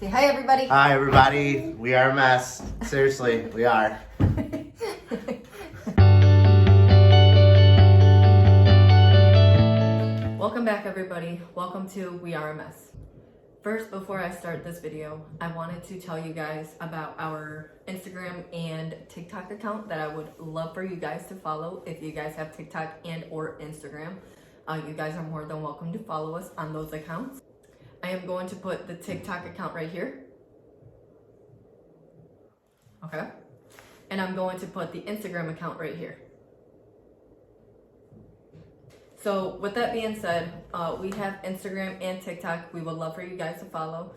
Say hi, everybody. Hi, everybody. We are a mess. Seriously, we are. Welcome back, everybody. Welcome to We Are a Mess. First, before I start this video, I wanted to tell you guys about our Instagram and TikTok account that I would love for you guys to follow. If you guys have TikTok and or Instagram, you guys are more than welcome to follow us on those accounts. I am going to put the TikTok account right here. Okay. And I'm going to put the Instagram account right here. So with that being said, we have Instagram and TikTok. We would love for you guys to follow.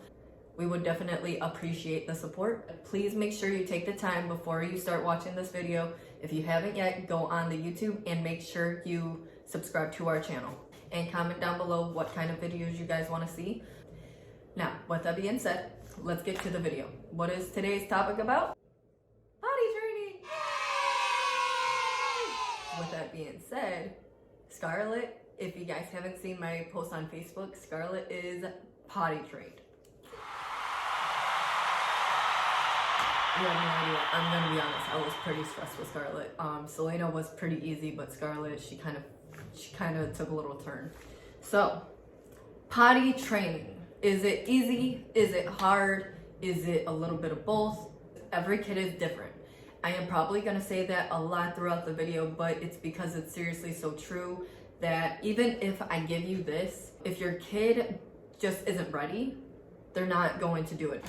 We would definitely appreciate the support. Please make sure you take the time before you start watching this video. If you haven't yet, go on the YouTube and make sure you subscribe to our channel. And comment down below what kind of videos you guys want to see. Now, with that being said, let's get to the video. What is today's topic about? Potty training! With that being said, Scarlett, if you guys haven't seen my post on Facebook, Scarlett is potty trained. You have no idea. I'm gonna be honest, I was pretty stressed with Scarlett. Selena was pretty easy, but Scarlett, she kind of took a little turn. So, potty training. Is it easy? Is it hard? Is it a little bit of both? Every kid is different. I am probably going to say that a lot throughout the video, but it's because it's seriously so true that even if I give you this, if your kid just isn't ready, they're not going to do it.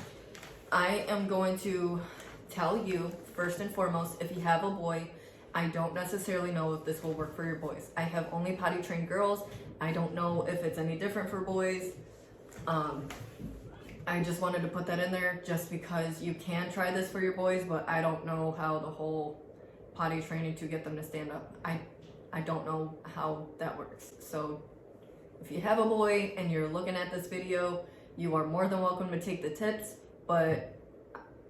I am going to tell you, first and foremost, if you have a boy, I don't necessarily know if this will work for your boys. I have only potty trained girls. I don't know if it's any different for boys. I just wanted to put that in there just because you can try this for your boys, but I don't know how the whole potty training to get them to stand up. I don't know how that works. So if you have a boy and you're looking at this video, you are more than welcome to take the tips, but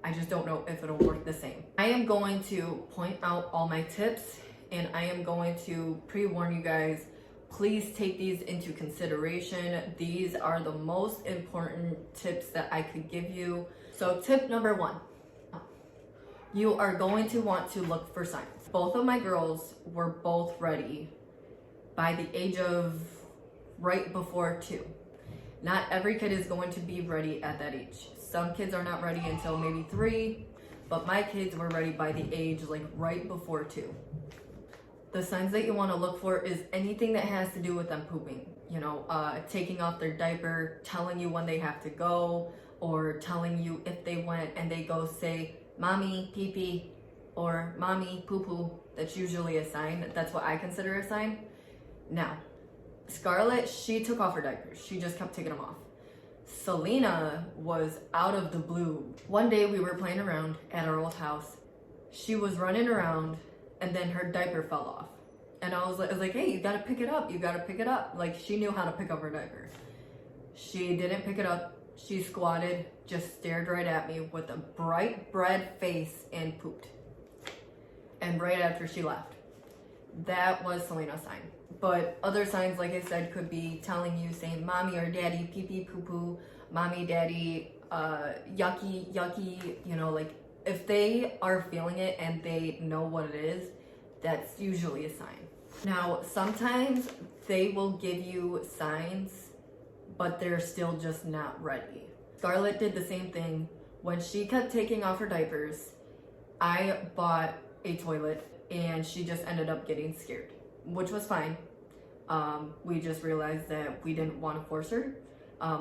I just don't know if it'll work the same. I am going to point out all my tips and I am going to pre-warn you guys. Please take these into consideration. These are the most important tips that I could give you. So tip number 1, you are going to want to look for signs. Both of my girls were both ready by the age of right before 2. Not every kid is going to be ready at that age. Some kids are not ready until maybe 3, but my kids were ready by the age like right before 2. The signs that you want to look for is anything that has to do with them pooping. You know, taking off their diaper, telling you when they have to go, or telling you if they went and they go say, "Mommy, pee pee," or "Mommy, poo poo." That's usually a sign. That's what I consider a sign. Now, Scarlett, she took off her diapers. She just kept taking them off. Selena was out of the blue. One day we were playing around at our old house. She was running around and then her diaper fell off. And I was like, hey, you gotta pick it up. You gotta pick it up. Like, she knew how to pick up her diaper. She didn't pick it up. She squatted, just stared right at me with a bright red face and pooped. And right after she left. That was Selena's sign. But other signs, like I said, could be telling you, saying mommy or daddy, pee pee poo poo, mommy, daddy, yucky, yucky, you know, like, if they are feeling it and they know what it is, that's usually a sign. Now, sometimes they will give you signs, but they're still just not ready. Scarlett did the same thing. When she kept taking off her diapers, I bought a toilet and she just ended up getting scared, which was fine. We just realized that we didn't want to force her,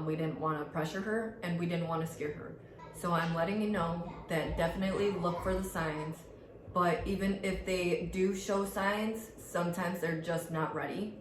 we didn't want to pressure her, and we didn't want to scare her. So I'm letting you know that definitely look for the signs, but even if they do show signs, sometimes they're just not ready.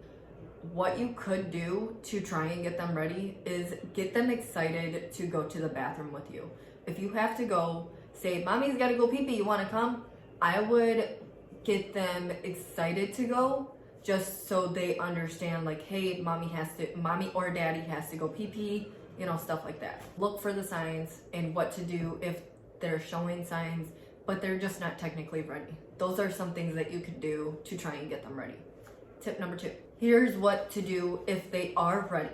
What you could do to try and get them ready is get them excited to go to the bathroom with you. If you have to go, say, mommy's gotta go pee-pee, you wanna come? I would get them excited to go just so they understand, like, hey, mommy or daddy has to go pee-pee, you know, stuff like that. Look for the signs and what to do if they're showing signs, but they're just not technically ready. Those are some things that you could do to try and get them ready. Tip number 2. Here's what to do if they are ready.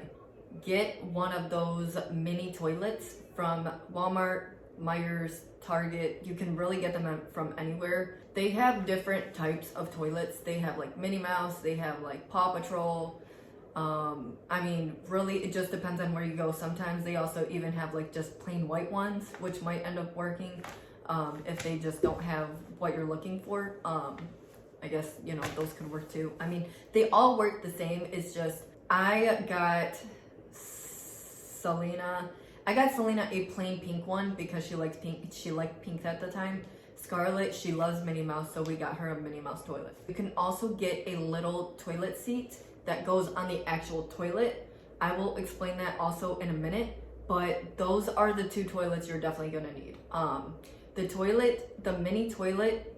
get one of those mini toilets from Walmart, Myers, Target. You can really get them from anywhere. They have different types of toilets. They have like Minnie Mouse, they have like Paw Patrol. I mean, really, it just depends on where you go. Sometimes they also even have like just plain white ones, which might end up working if they just don't have what you're looking for. I guess, you know, those could work too. I mean, they all work the same. It's just, I got Selena a plain pink one because she likes pink. She liked pink at the time. Scarlett, she loves Minnie Mouse, so we got her a Minnie Mouse toilet. You can also get a little toilet seat that goes on the actual toilet. I will explain that also in a minute, but those are the two toilets you're definitely gonna need. The mini toilet,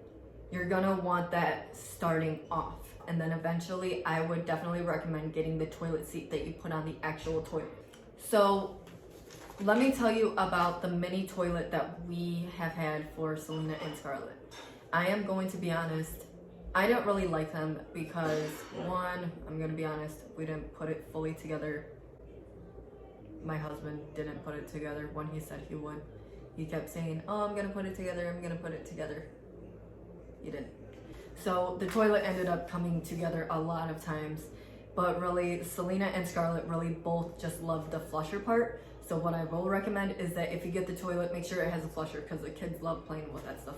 you're gonna want that starting off. And then eventually I would definitely recommend getting the toilet seat that you put on the actual toilet. So let me tell you about the mini toilet that we have had for Selena and Scarlett. I am going to be honest, I don't really like them because, one, I'm gonna be honest, we didn't put it fully together. My husband didn't put it together when he said he would. He kept saying, oh, I'm gonna put it together, I'm gonna put it together. He didn't. So the toilet ended up coming together a lot of times, but really Selena and Scarlett really both just love the flusher part. So what I will recommend is that if you get the toilet, make sure it has a flusher because the kids love playing with that stuff.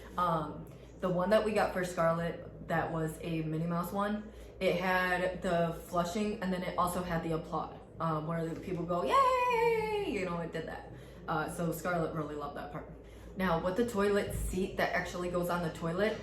The one that we got for Scarlett, that was a Minnie Mouse one. It had the flushing and then it also had the applaud, where the people go, yay! You know, it did that. So Scarlett really loved that part. Now with the toilet seat that actually goes on the toilet,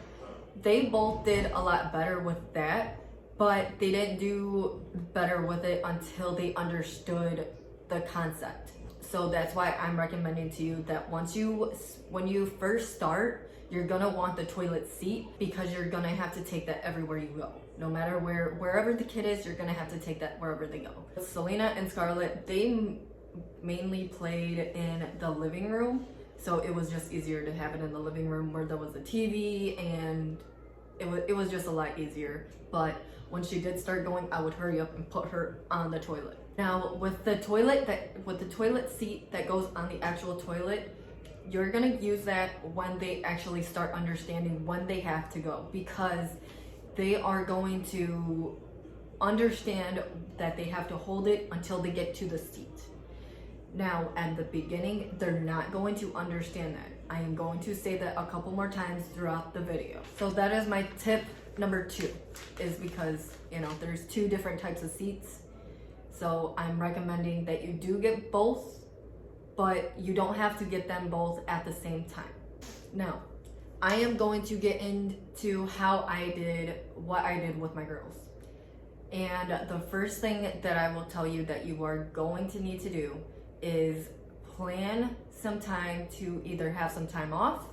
they both did a lot better with that, but they didn't do better with it until they understood the concept. So that's why I'm recommending to you that when you first start, you're gonna want the toilet seat because you're gonna have to take that everywhere you go. No matter wherever the kid is, you're gonna have to take that wherever they go. Selena and Scarlett, they mainly played in the living room. So it was just easier to have it in the living room where there was a TV and it was just a lot easier. But when she did start going, I would hurry up and put her on the toilet. Now with the toilet seat that goes on the actual toilet, you're gonna use that when they actually start understanding when they have to go, because they are going to understand that they have to hold it until they get to the seat. Now, at the beginning, they're not going to understand that. I am going to say that a couple more times throughout the video. So that is my tip number 2, is because, you know, there's 2 different types of seats. So I'm recommending that you do get both, but you don't have to get them both at the same time. Now, I am going to get into what I did with my girls. And the first thing that I will tell you that you are going to need to do is plan some time to either have some time off,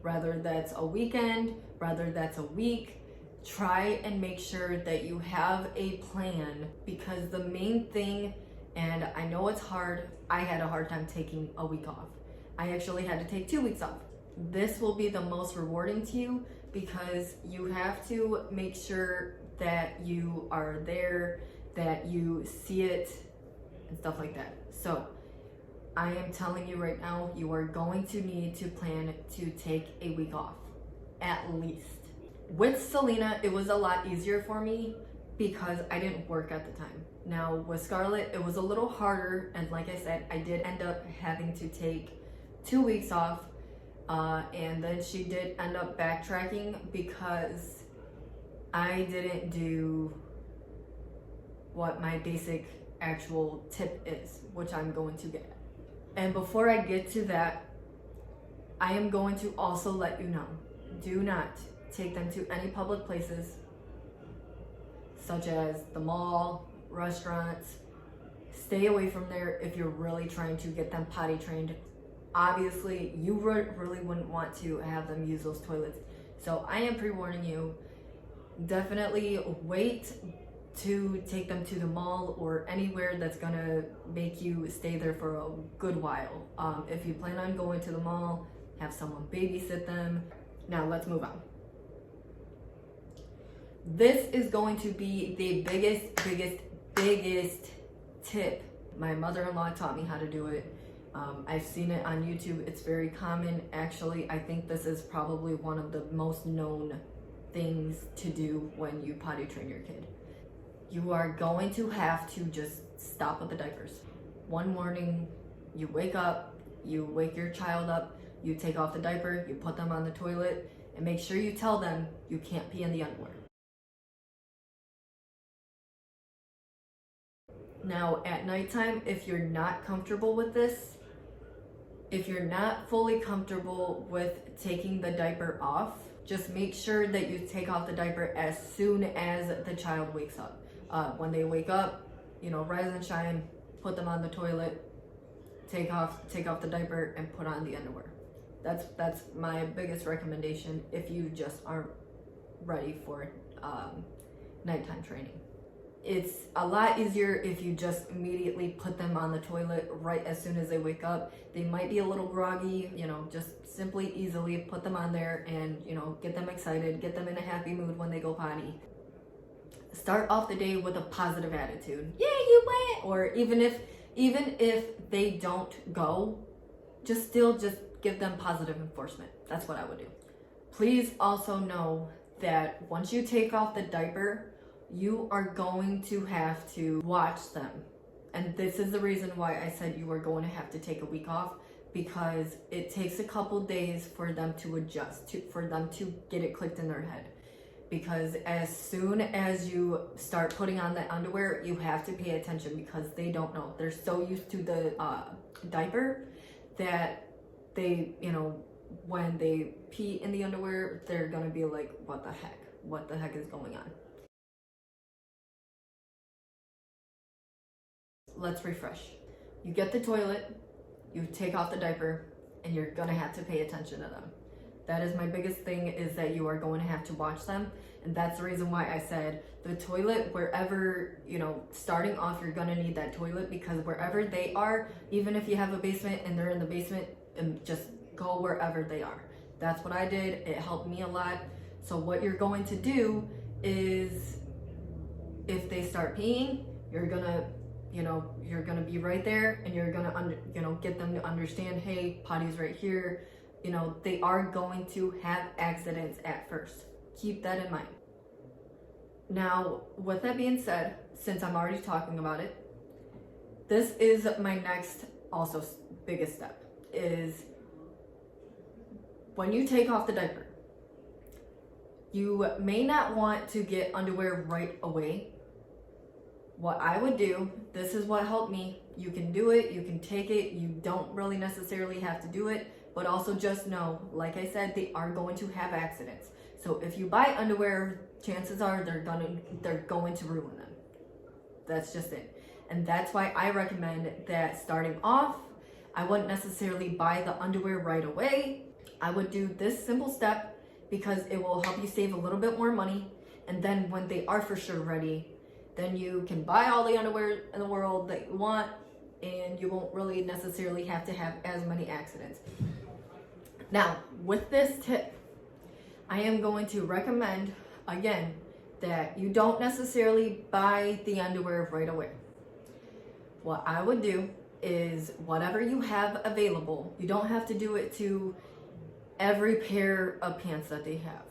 whether that's a weekend, whether that's a week. Try and make sure that you have a plan, because the main thing, and I know it's hard, I had a hard time taking a week off. I actually had to take 2 weeks off. This will be the most rewarding to you because you have to make sure that you are there, that you see it, and stuff like that. So I am telling you right now, you are going to need to plan to take a week off, at least. With Selena, it was a lot easier for me because I didn't work at the time. Now with Scarlett, it was a little harder, and like I said, I did end up having to take 2 weeks off, and then she did end up backtracking because I didn't do what my basic actual tip is, which I'm going to get at. And before I get to that, I am going to also let you know, do not take them to any public places such as the mall, restaurants. Stay away from there if you're really trying to get them potty trained. Obviously, you really wouldn't want to have them use those toilets. So I am pre-warning you, definitely wait to take them to the mall or anywhere that's gonna make you stay there for a good while. If you plan on going to the mall, have someone babysit them. Now let's move on. This is going to be the biggest tip My mother-in-law taught me how to do it. I've seen it on YouTube. It's very common. Actually, I think this is probably one of the most known things to do when you potty train your kid. You are going to have to just stop with the diapers. One morning, you wake up, you wake your child up, you take off the diaper, you put them on the toilet, and make sure you tell them you can't pee in the underwear. Now, at nighttime, if you're not comfortable with this, if you're not fully comfortable with taking the diaper off, just make sure that you take off the diaper as soon as the child wakes up. When they wake up, rise and shine, put them on the toilet, take off the diaper, and put on the underwear. That's my biggest recommendation if you just aren't ready for nighttime training. It's a lot easier if you just immediately put them on the toilet right as soon as they wake up. They might be a little groggy, just simply easily put them on there and, get them excited, get them in a happy mood when they go potty. Start off the day with a positive attitude. Yeah, you went! Or even if they don't go, just give them positive enforcement. That's what I would do. Please also know that once you take off the diaper, you are going to have to watch them. And this is the reason why I said you are going to have to take a week off, because it takes a couple days for them to adjust, for them to get it clicked in their head. Because as soon as you start putting on the underwear, you have to pay attention, because they don't know. They're so used to the diaper that they, when they pee in the underwear, they're gonna be like, what the heck? What the heck is going on? Let's refresh. You get the toilet, you take off the diaper, and you're gonna have to pay attention to them. That is my biggest thing, is that you are going to have to watch them. And that's the reason why I said the toilet, wherever, starting off, you're gonna need that toilet, because wherever they are, even if you have a basement and they're in the basement, just go wherever they are. That's what I did. It helped me a lot. So what you're going to do is, if they start peeing, you're gonna be right there, and you're gonna get them to understand, hey, potty's right here. They are going to have accidents at first. Keep that in mind. Now, with that being said, since I'm already talking about it, this is my next also biggest step, is when you take off the diaper, you may not want to get underwear right away. What I would do, this is what helped me. You can do it, you can take it, you don't really necessarily have to do it, but also just know, like I said, they are going to have accidents. So if you buy underwear, chances are they're going to ruin them. That's just it. And that's why I recommend that starting off, I wouldn't necessarily buy the underwear right away. I would do this simple step, because it will help you save a little bit more money. And then when they are for sure ready, then you can buy all the underwear in the world that you want, and you won't really necessarily have to have as many accidents. Now, with this tip, I am going to recommend, again, that you don't necessarily buy the underwear right away. What I would do is, whatever you have available, you don't have to do it to every pair of pants that they have.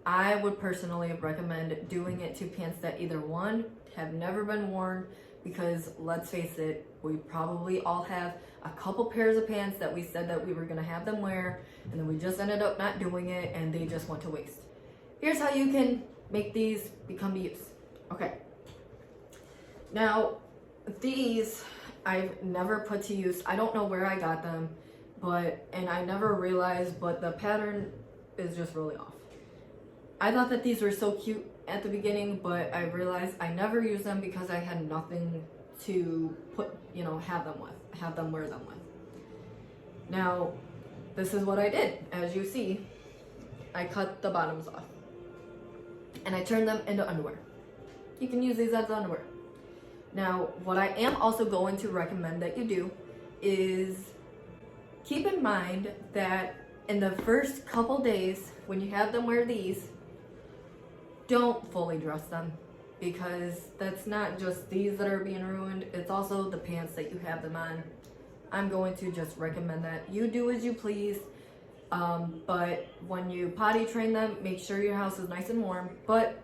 I would personally recommend doing it to pants that either, one, have never been worn, because let's face it, we probably all have a couple pairs of pants that we said that we were gonna have them wear, and then we just ended up not doing it, and they just went to waste. Here's how you can make these become to use. Okay. Now, these I've never put to use. I don't know where I got them, and I never realized, but the pattern is just really off. I thought that these were so cute at the beginning, but I realized I never used them because I had nothing to put, have them wear them with. Now, this is what I did. As you see, I cut the bottoms off, and I turned them into underwear. You can use these as underwear. Now, what I am also going to recommend that you do is keep in mind that in the first couple days, when you have them wear these, don't fully dress them. because that's not just these that are being ruined, it's also the pants that you have them on. I'm going to just recommend that you do as you please. But when you potty train them, make sure your house is nice and warm. But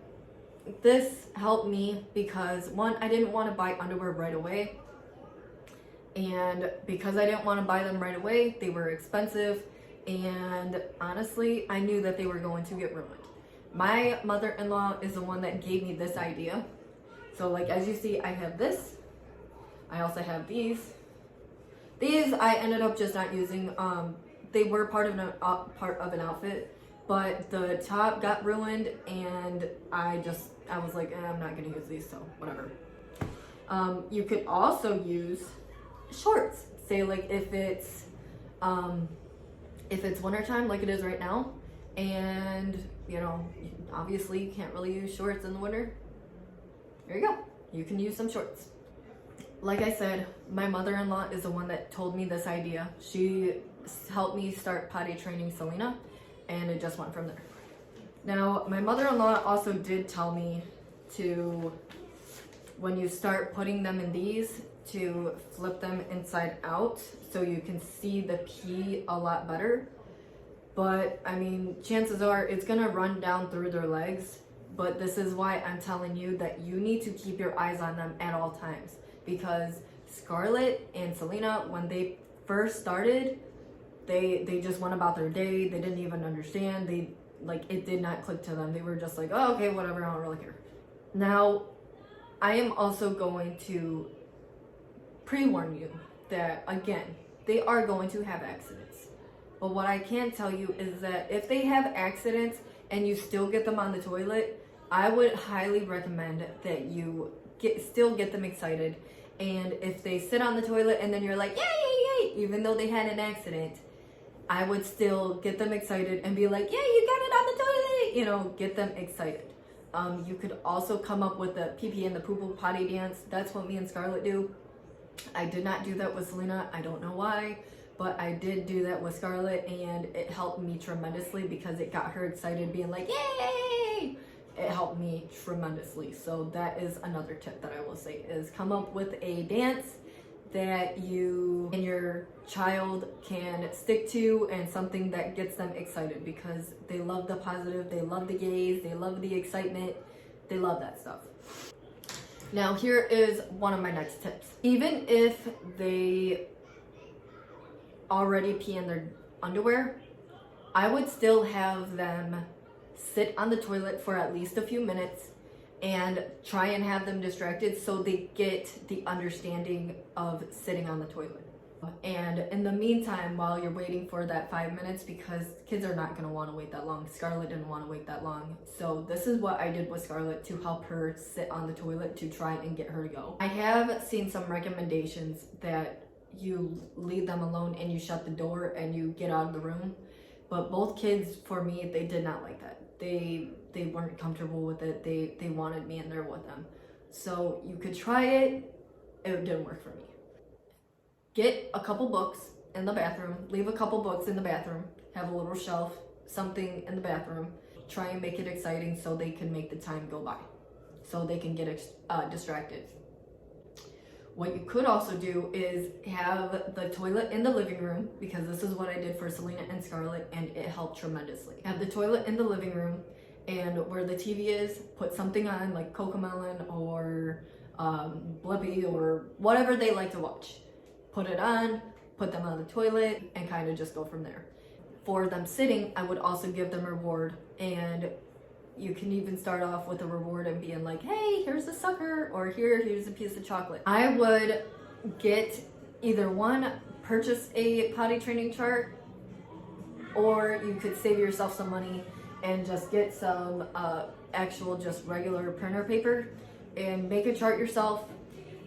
this helped me because, one, I didn't want to buy underwear right away. And because I didn't want to buy them right away, they were expensive. And honestly, I knew that they were going to get ruined. My mother-in-law is the one that gave me this idea. So like, as you see, I have this. I also have these. These I ended up just not using. They were part of an outfit, but the top got ruined, and I was like, I'm not gonna use these, so whatever. You could also use shorts. Say like if it's wintertime like it is right now, and you know, obviously you can't really use shorts in the winter. There you go. You can use some shorts. Like I said, my mother-in-law is the one that told me this idea. She helped me start potty training Selena, and it just went from there. Now, my mother-in-law also did tell me to, when you start putting them in these, to flip them inside out so you can see the pee a lot better. But I mean, chances are it's gonna run down through their legs. But this is why I'm telling you that you need to keep your eyes on them at all times. Because Scarlett and Selena, when they first started, they just went about their day. They didn't even understand. It did not click to them. They were just like, oh, okay, whatever, I don't really care. Now, I am also going to pre-warn you that, again, they are going to have accidents. But what I can tell you is that if they have accidents and you still get them on the toilet, I would highly recommend that you still get them excited. And if they sit on the toilet and then you're like, yay, yay, yay, even though they had an accident, I would still get them excited and be like, yeah, you got it on the toilet, you know, get them excited. You could also come up with the pee pee and the poo poo potty dance. That's what me and Scarlett do. I did not do that with Selena. I don't know why, but I did do that with Scarlett, and it helped me tremendously because it got her excited, being like, yay! It helped me tremendously. So that is another tip that I will say, is come up with a dance that you and your child can stick to, and something that gets them excited, because they love the positive, they love the gaze, they love the excitement, they love that stuff. Now here is one of my next tips. Even if they already pee in their underwear, I would still have them sit on the toilet for at least a few minutes and try and have them distracted so they get the understanding of sitting on the toilet. And in the meantime, while you're waiting for that 5 minutes, because kids are not going to want to wait that long. Scarlett didn't want to wait that long. So this is what I did with Scarlett to help her sit on the toilet to try and get her to go. I have seen some recommendations that you leave them alone and you shut the door and you get out of the room. But both kids, for me, they did not like that. They weren't comfortable with it. They wanted me in there with them. So you could try it. It didn't work for me. Get a couple books in the bathroom. Leave a couple books in the bathroom. Have a little shelf, something in the bathroom. Try and make it exciting so they can make the time go by. So they can get distracted. What you could also do is have the toilet in the living room, because this is what I did for Selena and Scarlett, and it helped tremendously. Have the toilet in the living room, and where the TV is, put something on like Cocomelon or Blippi or whatever they like to watch. Put it on, put them on the toilet, and kind of just go from there. For them sitting, I would also give them a reward, and you can even start off with a reward and being like, hey, here's a sucker, or here's a piece of chocolate. I would get either one, purchase a potty training chart, or you could save yourself some money and just get some actual just regular printer paper and make a chart yourself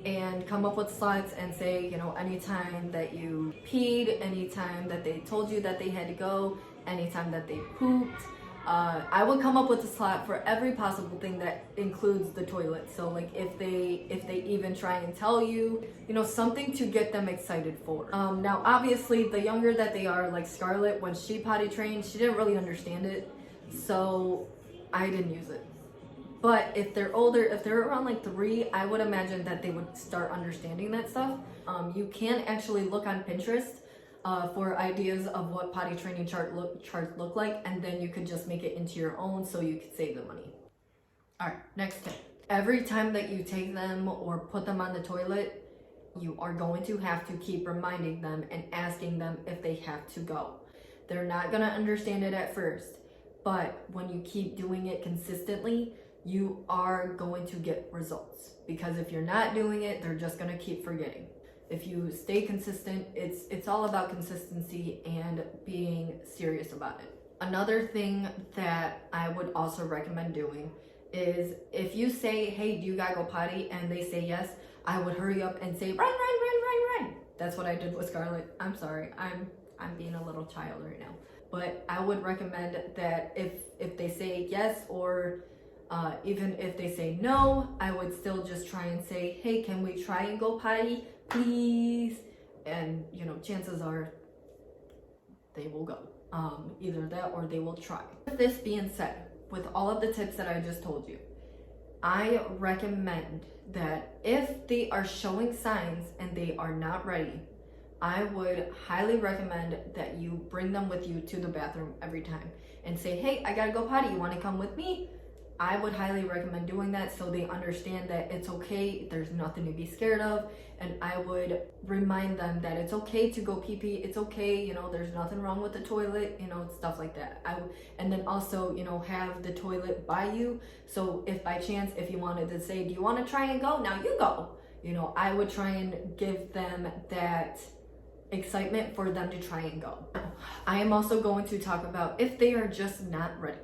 and come up with slides and say, you know, anytime that you peed, anytime that they told you that they had to go, anytime that they pooped. I would come up with a slot for every possible thing that includes the toilet. So like if they even try and tell you, you know, something to get them excited for. Now obviously the younger that they are, like Scarlett, when she potty trained, she didn't really understand it. So I didn't use it. But if they're older, if they're around like 3, I would imagine that they would start understanding that stuff. You can actually look on Pinterest for ideas of what potty training charts look like, and then you could just make it into your own so you could save the money. All right, next tip. Every time that you take them or put them on the toilet, you are going to have to keep reminding them and asking them if they have to go. They're not gonna understand it at first, but when you keep doing it consistently, you are going to get results. Because if you're not doing it, they're just gonna keep forgetting. If you stay consistent, it's all about consistency and being serious about it. Another thing that I would also recommend doing is if you say, hey, do you gotta go potty? And they say yes, I would hurry up and say, run. That's what I did with Scarlett. I'm sorry, I'm being a little child right now. But I would recommend that if they say yes, or even if they say no, I would still just try and say, hey, can we try and go potty, please? And chances are they will go. Either that or they will try. With this being said, with all of the tips that I just told you, I recommend that if they are showing signs and they are not ready, I would highly recommend that you bring them with you to the bathroom every time and say, hey, I gotta go potty, you wanna come with me? I would highly recommend doing that so they understand that it's okay, there's nothing to be scared of, and I would remind them that it's okay to go pee-pee, it's okay, there's nothing wrong with the toilet, stuff like that. And then also, have the toilet by you, so if by chance, if you wanted to say, do you want to try and go? Now you go. I would try and give them that excitement for them to try and go. I am also going to talk about if they are just not ready.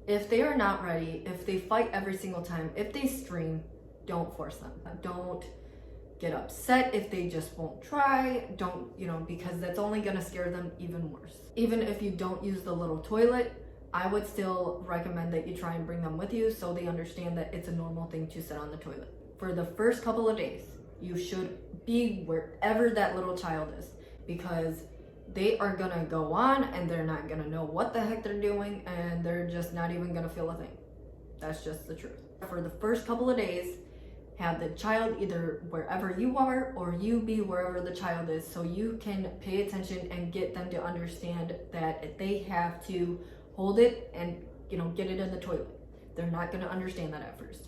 If they are not ready, if they fight every single time, if they scream, don't force them. Don't get upset if they just won't try. Don't, because that's only gonna scare them even worse. Even if you don't use the little toilet, I would still recommend that you try and bring them with you so they understand that it's a normal thing to sit on the toilet. For the first couple of days, you should be wherever that little child is, because they are gonna go on and they're not gonna know what the heck they're doing, and they're just not even gonna feel a thing. That's just the truth. For the first couple of days, have the child either wherever you are or you be wherever the child is, so you can pay attention and get them to understand that they have to hold it and get it in the toilet. They're not gonna understand that at first.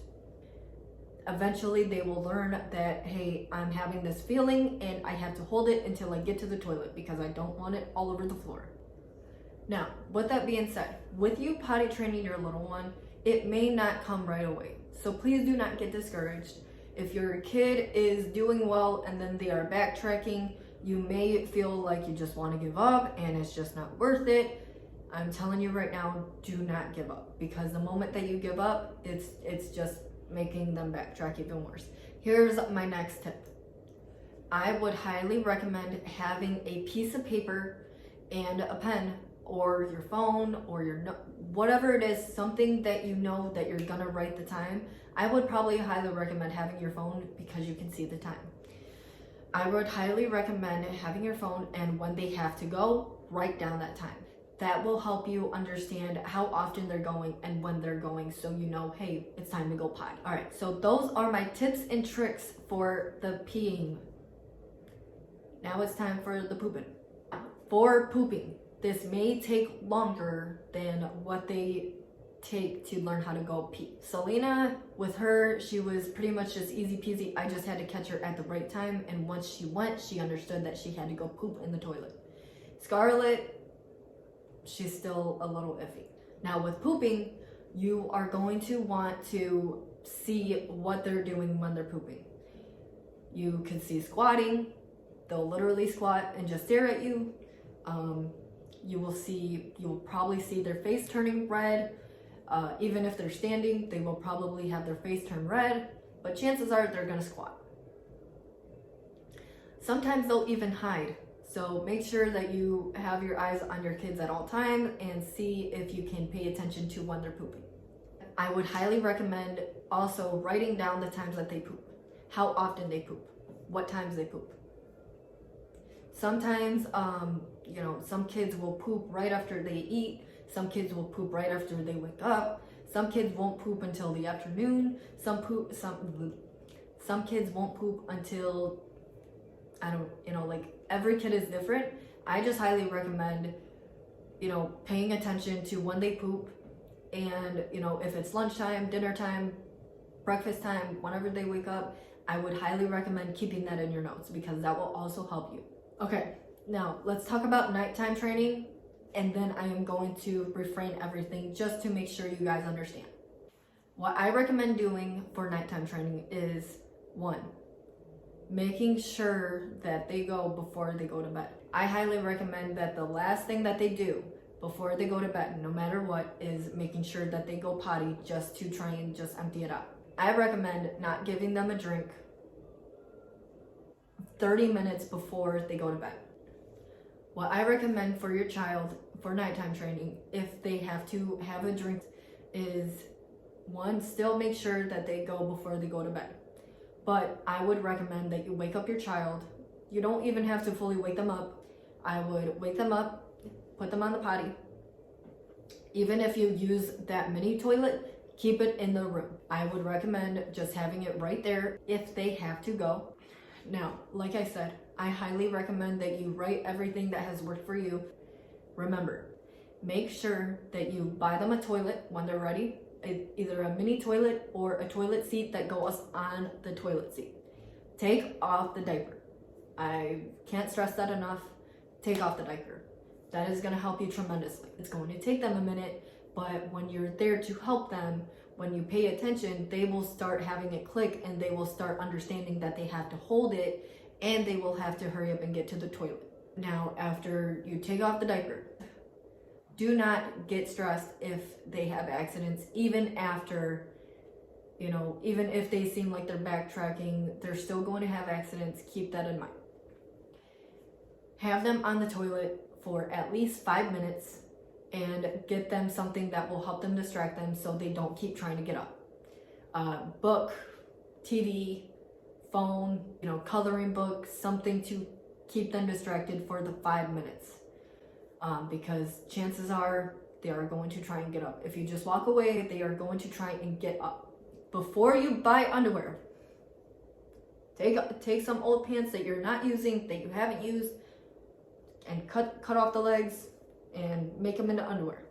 Eventually they will learn that, hey, I'm having this feeling and I have to hold it until I get to the toilet because I don't want it all over the floor. Now, with that being said, with you potty training your little one, it may not come right away. So please do not get discouraged. If your kid is doing well and then they are backtracking, you may feel like you just want to give up and it's just not worth it. I'm telling you right now, do not give up, because the moment that you give up, it's just making them backtrack even worse. Here's my next tip. I would highly recommend having a piece of paper and a pen, or your phone, or whatever it is, something that that you're gonna write the time. I would probably highly recommend having your phone because you can see the time. I would highly recommend having your phone, and when they have to go, write down that time. That will help you understand how often they're going and when they're going, so hey, it's time to go potty. All right, so those are my tips and tricks for the peeing. Now it's time for the pooping. For pooping, this may take longer than what they take to learn how to go pee. Selena, with her, she was pretty much just easy peasy. I just had to catch her at the right time, and once she went, she understood that she had to go poop in the toilet. Scarlett, she's still a little iffy. Now with pooping, you are going to want to see what they're doing when they're pooping. You can see squatting. They'll literally squat and just stare at you. You'll probably see their face turning red. Even if they're standing, they will probably have their face turn red, but chances are they're gonna squat. Sometimes they'll even hide. So make sure that you have your eyes on your kids at all times and see if you can pay attention to when they're pooping. I would highly recommend also writing down the times that they poop, how often they poop, what times they poop. Sometimes, some kids will poop right after they eat. Some kids will poop right after they wake up. Some kids won't poop until the afternoon. Some kids won't poop until, like every kid is different. I just highly recommend, paying attention to when they poop, and, if it's lunchtime, dinner time, breakfast time, whenever they wake up, I would highly recommend keeping that in your notes because that will also help you. Okay, now let's talk about nighttime training, and then I am going to refrain everything just to make sure you guys understand. What I recommend doing for nighttime training is, 1, making sure that they go before they go to bed. I highly recommend that the last thing that they do before they go to bed, no matter what, is making sure that they go potty just to try and just empty it out. I recommend not giving them a drink 30 minutes before they go to bed. What I recommend for your child for nighttime training, if they have to have a drink, is 1, still make sure that they go before they go to bed. But I would recommend that you wake up your child. You don't even have to fully wake them up. I would wake them up, put them on the potty. Even if you use that mini toilet, keep it in the room. I would recommend just having it right there if they have to go. Now, like I said, I highly recommend that you write everything that has worked for you. Remember, make sure that you buy them a toilet when they're ready, either a mini toilet or a toilet seat that goes on the toilet seat. Take off the diaper. I can't stress that enough. Take off the diaper. That is going to help you tremendously. It's going to take them a minute, but when you're there to help them, when you pay attention, they will start having it click and they will start understanding that they have to hold it and they will have to hurry up and get to the toilet. Now, after you take off the diaper, do not get stressed if they have accidents, even after, even if they seem like they're backtracking, they're still going to have accidents. Keep that in mind. Have them on the toilet for at least 5 minutes and get them something that will help them distract them so they don't keep trying to get up. Book, TV, phone, coloring book, something to keep them distracted for the 5 minutes. Because chances are they are going to try and get up. If you just walk away, they are going to try and get up. Before you buy underwear, take some old pants that you're not using, that you haven't used, and cut off the legs and make them into underwear.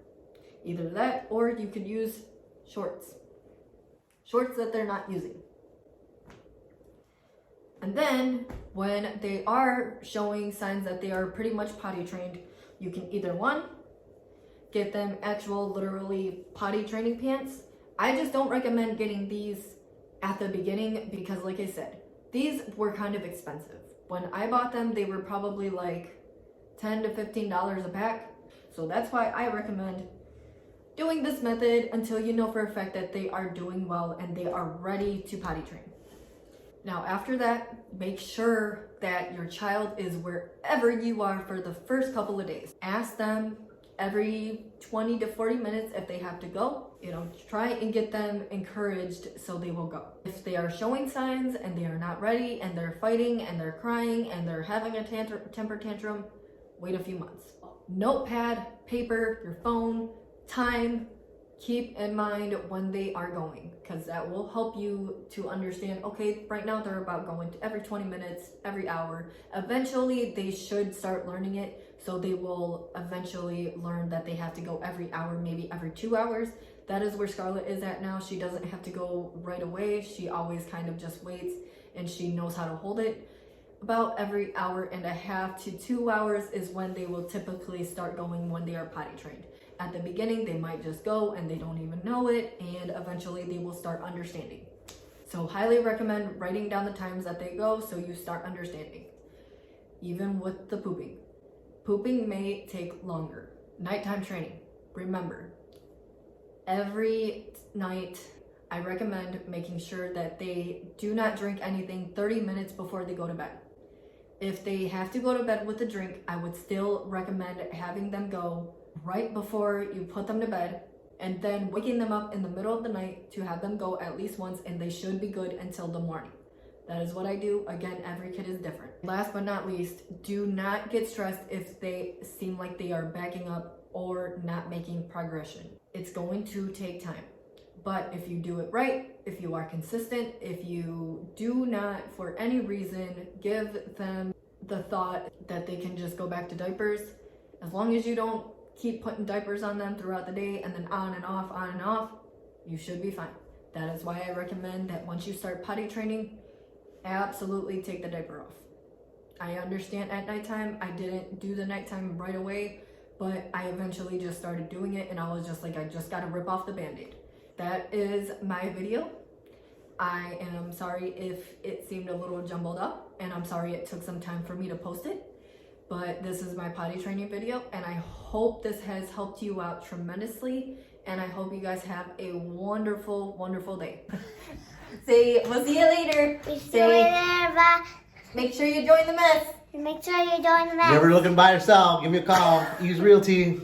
Either that, or you could use shorts that they're not using. And then when they are showing signs that they are pretty much potty trained, you can either, 1, get them actual literally potty training pants. I just don't recommend getting these at the beginning because, like I said, these were kind of expensive. When I bought them, they were probably like $10 to $15 a pack. So that's why I recommend doing this method until you know for a fact that they are doing well and they are ready to potty train. Now, after that, make sure that your child is wherever you are for the first couple of days. Ask them every 20 to 40 minutes if they have to go. Try and get them encouraged so they will go. If they are showing signs and they are not ready and they're fighting and they're crying and they're having a temper tantrum, wait a few months. Notepad, paper, your phone, time. Keep in mind when they are going, because that will help you to understand, okay, right now they're about going to every 20 minutes, every hour. Eventually they should start learning it, so they will eventually learn that they have to go every hour, maybe every 2 hours. That is where Scarlett is at now. She doesn't have to go right away. She always kind of just waits and she knows how to hold it. About every hour and a half to 2 hours is when they will typically start going when they are potty trained. At the beginning, they might just go and they don't even know it, and eventually they will start understanding. So highly recommend writing down the times that they go so you start understanding. Even with the pooping. Pooping may take longer. Nighttime training. Remember, every night I recommend making sure that they do not drink anything 30 minutes before they go to bed. If they have to go to bed with a drink, I would still recommend having them go right before you put them to bed and then waking them up in the middle of the night to have them go at least once, and they should be good until the morning. That is what I do. Again, every kid is different. Last but not least, do not get stressed if they seem like they are backing up or not making progression. It's going to take time. But if you do it right, if you are consistent, if you do not for any reason give them the thought that they can just go back to diapers, as long as you don't keep putting diapers on them throughout the day and then on and off, you should be fine. That is why I recommend that once you start potty training, absolutely take the diaper off. I understand at nighttime, I didn't do the nighttime right away, but I eventually just started doing it and I was just like, I just gotta rip off the band-aid. That is my video. I am sorry if it seemed a little jumbled up, and I'm sorry it took some time for me to post it, but this is my potty training video, and I hope this has helped you out tremendously, and I hope you guys have a wonderful, wonderful day. We'll see you later. See you later, bye. Make sure you join the mess. Make sure you join the mess. Never looking by yourself. Give me a call. Use Realty.